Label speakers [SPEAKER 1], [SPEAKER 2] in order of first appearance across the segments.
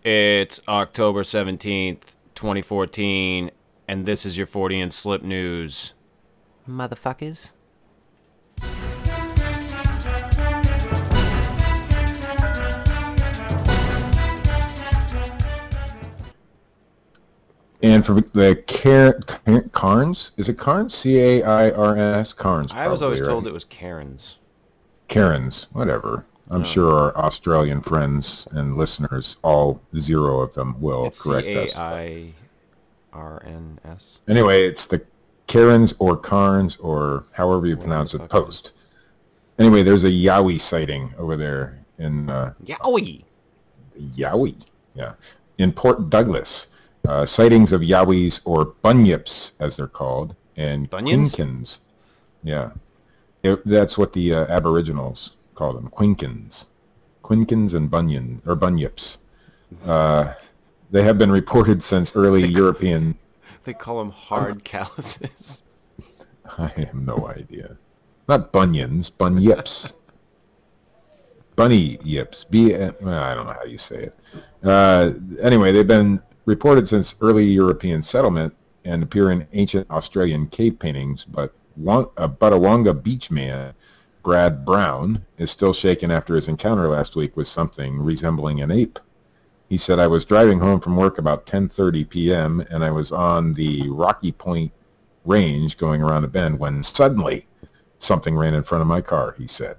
[SPEAKER 1] It's October 17th, 2014, and this is your Fortean Slip news. Motherfuckers.
[SPEAKER 2] And for the Cairns, is it Cairns? Cairns? Cairns,
[SPEAKER 1] I was
[SPEAKER 2] probably,
[SPEAKER 1] always told
[SPEAKER 2] right?
[SPEAKER 1] it was Karen's.
[SPEAKER 2] Cairns, whatever. I'm
[SPEAKER 1] Oh.
[SPEAKER 2] sure our Australian friends and listeners, all zero of them, will
[SPEAKER 1] It's
[SPEAKER 2] correct us.
[SPEAKER 1] Cairns.
[SPEAKER 2] Anyway, it's the Cairns or Cairns or however you
[SPEAKER 1] Whatever the
[SPEAKER 2] pronounce it
[SPEAKER 1] fuck it is.
[SPEAKER 2] post. Anyway, there's a Yowie sighting over there in
[SPEAKER 1] Yowie!
[SPEAKER 2] Yowie, yeah, in Port Douglas. Sightings of Yowies or bunyips, as they're called, and
[SPEAKER 1] Bunions?
[SPEAKER 2] quinkins. Yeah, that's what the Aboriginals call them, quinkins. Quinkins and bunyips. Uh, they have been reported since early European.
[SPEAKER 1] They call them
[SPEAKER 2] Um,
[SPEAKER 1] hard calluses.
[SPEAKER 2] I have no idea. Not bunions, bunyips. Bunny yips. Well, I don't know how you say it. Anyway, they've been reported since early European settlement and appear in ancient Australian cave paintings, but Buttawanga beach man Brad Brown is still shaken after his encounter last week with something resembling an ape. He said, "I was driving home from work about 10:30 p.m. and I was on the Rocky Point range going around a bend when suddenly something ran in front of my car," he said.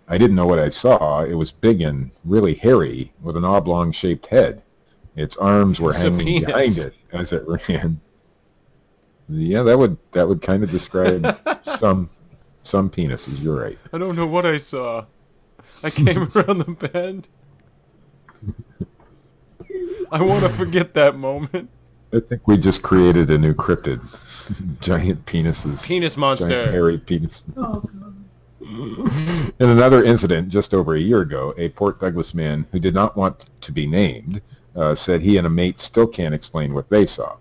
[SPEAKER 2] I didn't know what I saw. It was big and really hairy with an oblong-shaped head. Its arms were
[SPEAKER 1] It's a
[SPEAKER 2] hanging behind
[SPEAKER 1] penis.
[SPEAKER 2] it as it ran. Yeah, that would kind of describe some penises. You're right.
[SPEAKER 1] I don't know what I saw. I came around the bend. I want to forget that moment.
[SPEAKER 2] I think we just created a new cryptid. Giant penises.
[SPEAKER 1] Penis
[SPEAKER 2] Giant
[SPEAKER 1] monster.
[SPEAKER 2] hairy penises. In another incident just over a year ago, a Port Douglas man who did not want to be named said he and a mate still can't explain what they saw.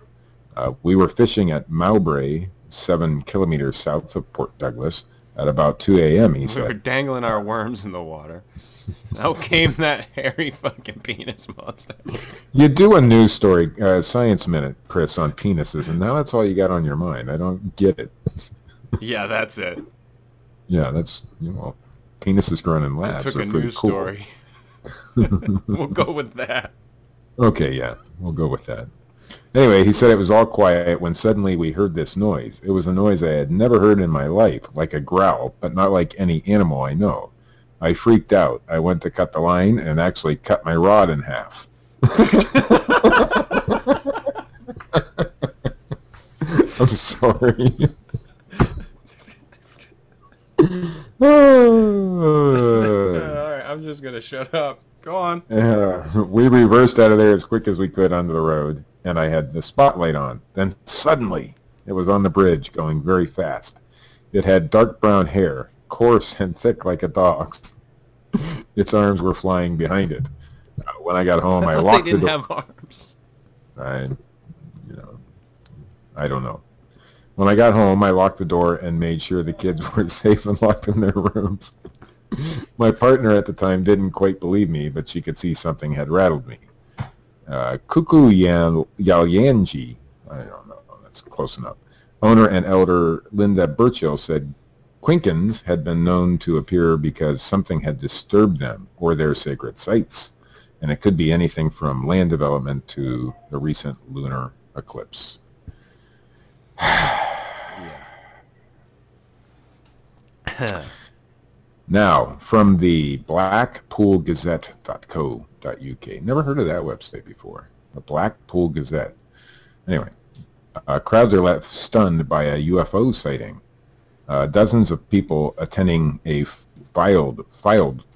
[SPEAKER 2] We were fishing at Mowbray, 7 kilometers south of Port Douglas, at about 2 a.m., he
[SPEAKER 1] We were
[SPEAKER 2] said.
[SPEAKER 1] dangling our worms in the water. Out came that hairy fucking penis monster.
[SPEAKER 2] You do a news story, Science Minute, Chris, on penises, and now that's all you got on your mind. I don't get it.
[SPEAKER 1] Yeah, that's it.
[SPEAKER 2] Yeah, that's, penises grown in
[SPEAKER 1] I
[SPEAKER 2] labs
[SPEAKER 1] took
[SPEAKER 2] are
[SPEAKER 1] a
[SPEAKER 2] pretty
[SPEAKER 1] news
[SPEAKER 2] cool.
[SPEAKER 1] story. We'll go with that.
[SPEAKER 2] Okay, yeah, we'll go with that. Anyway, he said it was all quiet when suddenly we heard this noise. It was a noise I had never heard in my life, like a growl, but not like any animal I know. I freaked out. I went to cut the line and actually cut my rod in half. I'm sorry.
[SPEAKER 1] Alright, I'm just gonna shut up. Go on.
[SPEAKER 2] We reversed out of there as quick as we could onto the road, and I had the spotlight on. Then suddenly, it was on the bridge, going very fast. It had dark brown hair, coarse and thick like a dog's. Its arms were flying behind it. When I got home,
[SPEAKER 1] I
[SPEAKER 2] I
[SPEAKER 1] thought they
[SPEAKER 2] locked the
[SPEAKER 1] didn't
[SPEAKER 2] door.
[SPEAKER 1] have arms.
[SPEAKER 2] I, you know, I don't know. When I got home, I locked the door and made sure the kids were safe and locked in their rooms. My partner at the time didn't quite believe me, but she could see something had rattled me. Kuku Yalyanji, I don't know, that's close enough. Owner and elder Linda Burchill said Quinkins had been known to appear because something had disturbed them or their sacred sites, and it could be anything from land development to the recent lunar eclipse.
[SPEAKER 1] Yeah.
[SPEAKER 2] Now, from the blackpoolgazette.co.uk. Never heard of that website before. The Blackpool Gazette. Anyway, crowds are left stunned by a UFO sighting. Dozens of people attending a filed,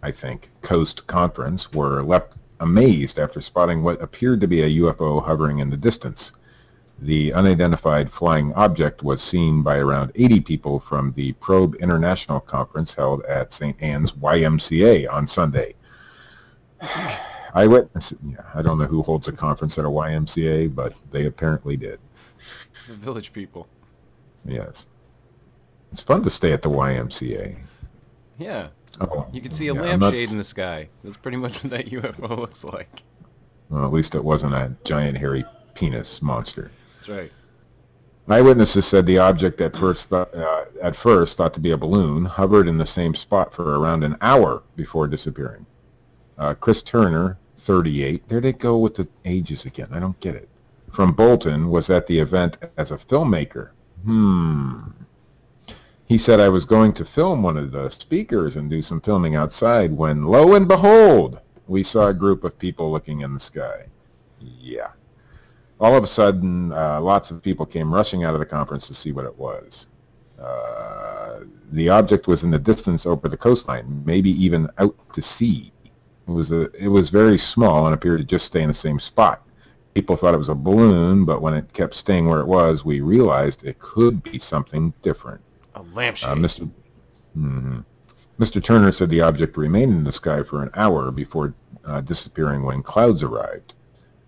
[SPEAKER 2] I think, Coast conference were left amazed after spotting what appeared to be a UFO hovering in the distance. The unidentified flying object was seen by around 80 people from the Probe International Conference held at St. Anne's YMCA on Sunday. Eyewitness, I don't know who holds a conference at a YMCA, but they apparently did.
[SPEAKER 1] The village people.
[SPEAKER 2] Yes. It's fun to stay at the YMCA.
[SPEAKER 1] Yeah.
[SPEAKER 2] Oh,
[SPEAKER 1] You can see a
[SPEAKER 2] yeah, I'm not.
[SPEAKER 1] lampshade in the sky. That's pretty much what that UFO looks like.
[SPEAKER 2] Well, at least it wasn't a giant hairy penis monster.
[SPEAKER 1] That's right.
[SPEAKER 2] Eyewitnesses said the object at first thought to be a balloon hovered in the same spot for around an hour before disappearing. Chris Turner, 38, there they go with the ages again. I don't get it. From Bolton, was at the event as a filmmaker. He said, I was going to film one of the speakers and do some filming outside when, lo and behold, we saw a group of people looking in the sky. Yeah. All of a sudden, lots of people came rushing out of the conference to see what it was. The object was in the distance over the coastline, maybe even out to sea. It was very small and appeared to just stay in the same spot. People thought it was a balloon, but when it kept staying where it was, we realized it could be something different.
[SPEAKER 1] A lampshade.
[SPEAKER 2] Mr. Turner said the object remained in the sky for an hour before disappearing when clouds arrived.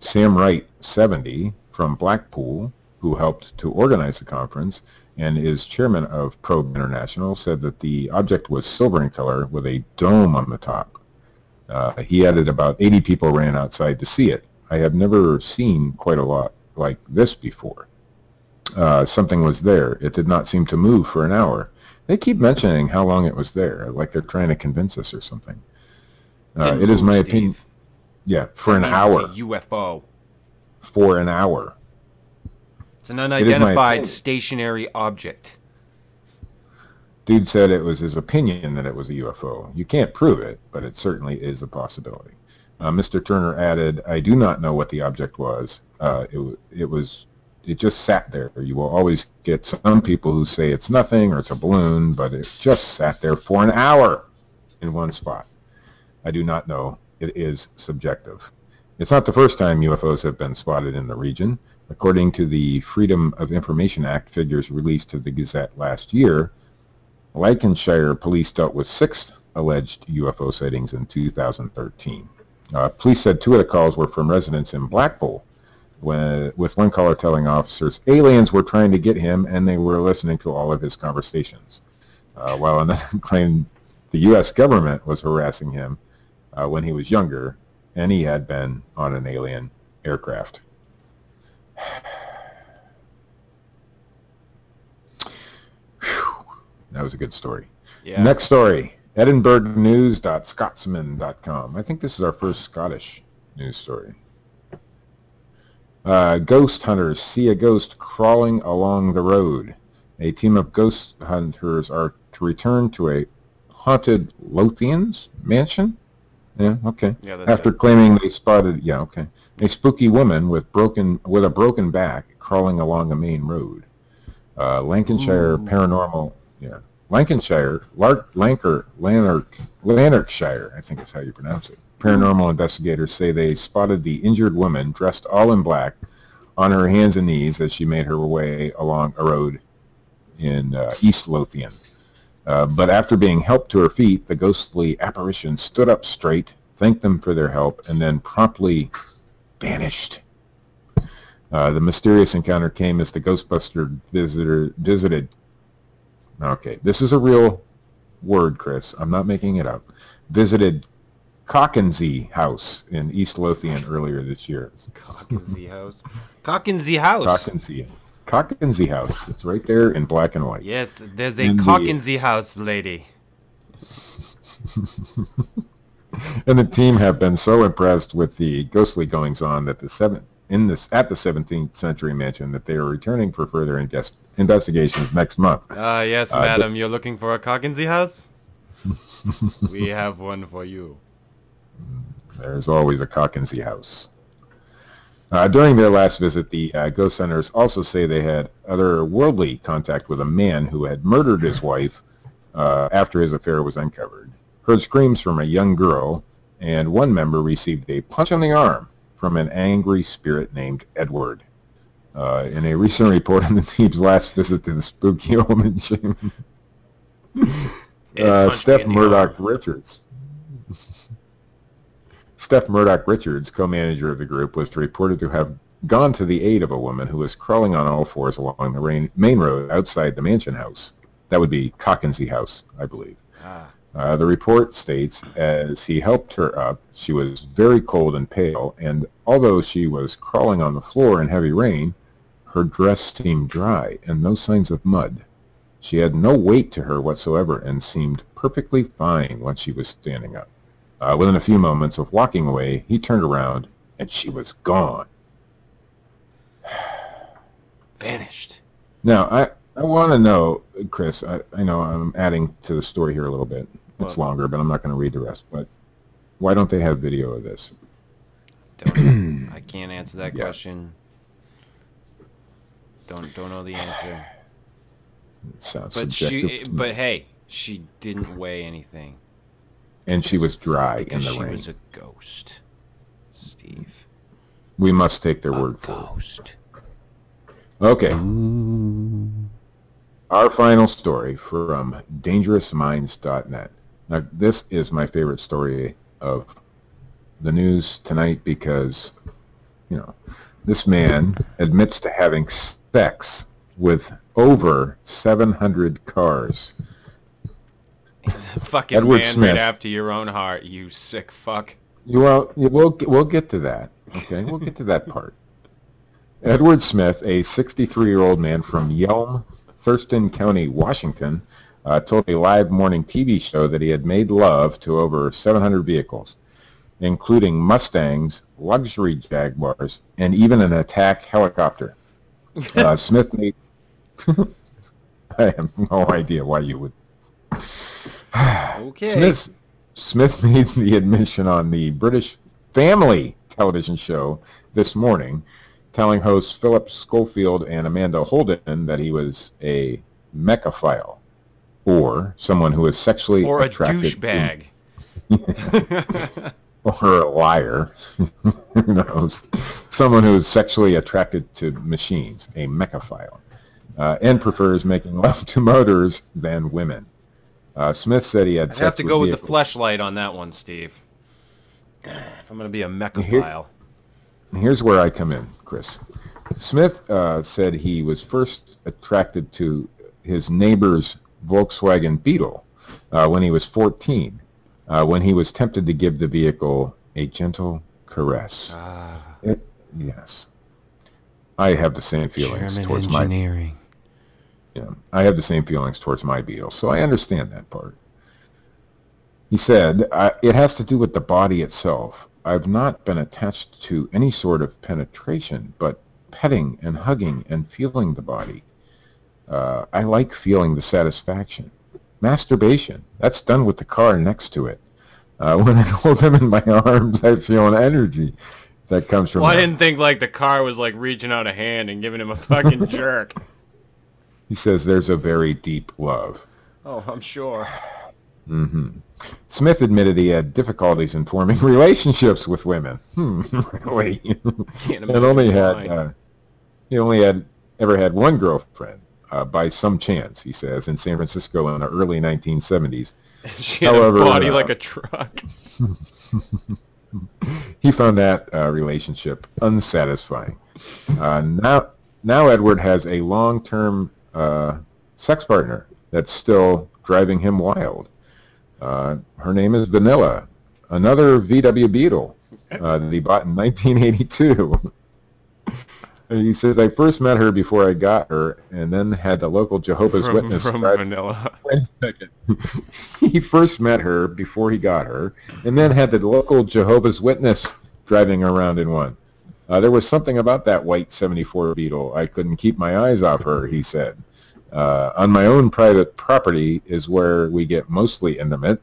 [SPEAKER 2] Sam Wright, 70, from Blackpool, who helped to organize the conference and is chairman of Probe International, said that the object was silver in color with a dome on the top. He added about 80 people ran outside to see it. I have never seen quite a lot like this before. Something was there. It did not seem to move for an hour. They keep mentioning how long it was there, like they're trying to convince us or something. It is my opinion. Yeah, for an hour.
[SPEAKER 1] It's a UFO.
[SPEAKER 2] For an hour.
[SPEAKER 1] It's an unidentified stationary object.
[SPEAKER 2] Dude said it was his opinion that it was a UFO. You can't prove it, but it certainly is a possibility. Mr. Turner added, I do not know what the object was. It just sat there. You will always get some people who say it's nothing or it's a balloon, but it just sat there for an hour in one spot. I do not know. It is subjective. It's not the first time UFOs have been spotted in the region. According to the Freedom of Information Act figures released to the Gazette last year, Lancashire police dealt with 6 alleged UFO sightings in 2013. Police said 2 of the calls were from residents in Blackpool, with one caller telling officers aliens were trying to get him and they were listening to all of his conversations, while another claimed the U.S. government was harassing him when he was younger and he had been on an alien aircraft. That was a good story.
[SPEAKER 1] Yeah.
[SPEAKER 2] Next story, edinburghnews.scotsman.com. I think this is our first Scottish news story. Ghost hunters see a ghost crawling along the road. A team of ghost hunters are to return to a haunted Lothian's mansion. Yeah, okay.
[SPEAKER 1] Yeah, that's
[SPEAKER 2] after claiming they spotted, a spooky woman with a broken back crawling along a main road. Lanarkshire Paranormal, Lanarkshire, I think is how you pronounce it. Paranormal investigators say they spotted the injured woman dressed all in black on her hands and knees as she made her way along a road in East Lothian. But after being helped to her feet, the ghostly apparition stood up straight, thanked them for their help, and then promptly vanished. The mysterious encounter came as the Ghostbuster visited. Okay, this is a real word, Chris. I'm not making it up. Visited Cockensey House in East Lothian earlier this year.
[SPEAKER 1] Cockensey House. Cockensey House.
[SPEAKER 2] Cockensey House. It's right there in black and white.
[SPEAKER 1] Yes, there's a Cockensey House, lady.
[SPEAKER 2] And the team have been so impressed with the ghostly goings-on that at the 17th Century Mansion that they are returning for further investigations next month.
[SPEAKER 1] Yes, madam, you're looking for a Cockensey House? We have one for you.
[SPEAKER 2] There's always a Cockensey House. During their last visit, the ghost hunters also say they had otherworldly contact with a man who had murdered his wife after his affair was uncovered. Heard screams from a young girl, and one member received a punch on the arm from an angry spirit named Edward. In a recent report on the team's last visit to the spooky old gym, Steph Murdoch Richards, co-manager of the group, was reported to have gone to the aid of a woman who was crawling on all fours along the main road outside the mansion house. That would be Cockensey House, I believe. The report states, as he helped her up, she was very cold and pale, and although she was crawling on the floor in heavy rain, her dress seemed dry and no signs of mud. She had no weight to her whatsoever and seemed perfectly fine when she was standing up. Within a few moments of walking away, he turned around and she was gone.
[SPEAKER 1] Vanished.
[SPEAKER 2] Now, I want to know, Chris, I know I'm adding to the story here a little bit. It's longer, but I'm not going to read the rest. But why don't they have video of this?
[SPEAKER 1] Don't know. I can't answer that question. Don't know the answer.
[SPEAKER 2] It sounds subjective.
[SPEAKER 1] But hey, she didn't weigh anything.
[SPEAKER 2] And she was dry in the rain.
[SPEAKER 1] She was a ghost, Steve.
[SPEAKER 2] We must take their word for it.
[SPEAKER 1] Ghost.
[SPEAKER 2] Okay. Our final story from dangerousminds.net. Now, this is my favorite story of the news tonight because, this man admits to having sex with over 700 cars.
[SPEAKER 1] He's a fucking
[SPEAKER 2] Edward
[SPEAKER 1] man
[SPEAKER 2] Smith.
[SPEAKER 1] right after your own heart, you sick fuck.
[SPEAKER 2] Well, we'll get to that. Okay, we'll get to that part. Edward Smith, a 63-year-old man from Yelm, Thurston County, Washington, told a live morning TV show that he had made love to over 700 vehicles, including Mustangs, luxury Jaguars, and even an attack helicopter. Smith made... I have no idea why you would...
[SPEAKER 1] Okay.
[SPEAKER 2] Smith made the admission on the British Family television show this morning, telling hosts Philip Schofield and Amanda Holden that he was a mechaphile, or someone who is sexually attracted
[SPEAKER 1] douchebag.
[SPEAKER 2] or a liar. Who knows? Someone who is sexually attracted to machines, a mechaphile, and prefers making love to motors than women. Smith said he had sex with vehicles.
[SPEAKER 1] I have to go with the fleshlight on that one, Steve. If I'm going to be a mechaphile.
[SPEAKER 2] Here's where I come in, Chris. Smith said he was first attracted to his neighbor's Volkswagen Beetle when he was 14, when he was tempted to give the vehicle a gentle caress. Yes. I have the same feelings towards
[SPEAKER 1] engineering.
[SPEAKER 2] I have the same feelings towards my Beetle, so I understand that part. He said, it has to do with the body itself. I've not been attached to any sort of penetration, but petting and hugging and feeling the body. I like feeling the satisfaction. Masturbation, that's done with the car next to it. When I hold them in my arms, I feel an energy that comes from
[SPEAKER 1] I didn't think the car was reaching out a hand and giving him a fucking jerk.
[SPEAKER 2] He says there's a very deep love.
[SPEAKER 1] Oh, I'm sure.
[SPEAKER 2] Mm-hmm. Smith admitted he had difficulties in forming relationships with women. Really?
[SPEAKER 1] Can't
[SPEAKER 2] and he only had ever had one girlfriend by some chance, he says, in San Francisco in the early 1970s.
[SPEAKER 1] She had a body like a truck.
[SPEAKER 2] He found that relationship unsatisfying. Now Edward has a long-term sex partner that's still driving him wild. Her name is Vanilla, another VW Beetle that he bought in 1982. He says, I first met her before I got her, and then had the local Jehovah's Witness
[SPEAKER 1] from Vanilla.
[SPEAKER 2] Wait a second. He first met her before he got her, and then had the local Jehovah's Witness driving around in one. There was something about that white 74 Beetle. I couldn't keep my eyes off her, he said. On my own private property is where we get mostly intimate.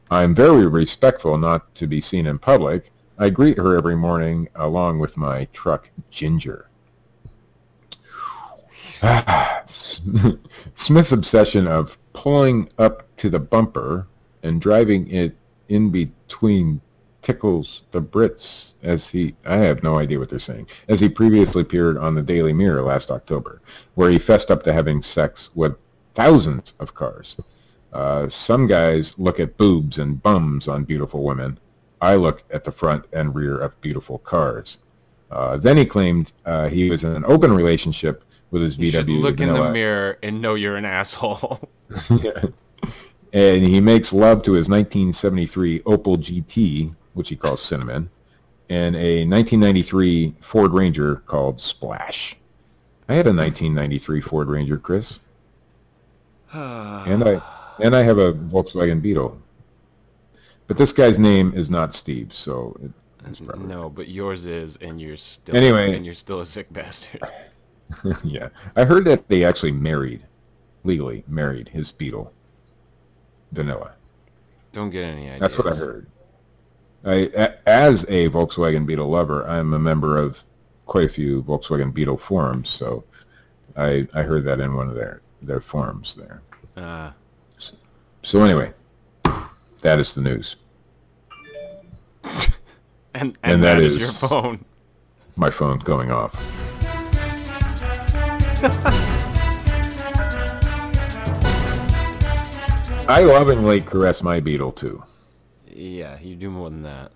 [SPEAKER 2] I'm very respectful not to be seen in public. I greet her every morning along with my truck, Ginger. Smith's obsession of pulling up to the bumper and driving it in between tickles the Brits I have no idea what they're saying, as he previously appeared on the Daily Mirror last October, where he fessed up to having sex with thousands of cars. Some guys look at boobs and bums on beautiful women. I look at the front and rear of beautiful cars. Then he claimed he was in an open relationship with his VW.
[SPEAKER 1] You should look in the mirror and know you're an asshole.
[SPEAKER 2] Yeah. And he makes love to his 1973 Opel GT, which he calls Cinnamon, and a 1993 Ford Ranger called Splash. I had a 1993 Ford Ranger, Chris. and I have a Volkswagen Beetle. But this guy's name is not Steve, so it's probably
[SPEAKER 1] No, but yours is, and you're still a sick bastard.
[SPEAKER 2] yeah. I heard that they actually legally married his Beetle, Vanilla.
[SPEAKER 1] Don't get any ideas.
[SPEAKER 2] That's what I heard. As a Volkswagen Beetle lover, I'm a member of quite a few Volkswagen Beetle forums, so I heard that in one of their forums there. So anyway, that is the news.
[SPEAKER 1] and that is your phone.
[SPEAKER 2] My phone going off. I lovingly caress my Beetle too.
[SPEAKER 1] Yeah, you do more than that.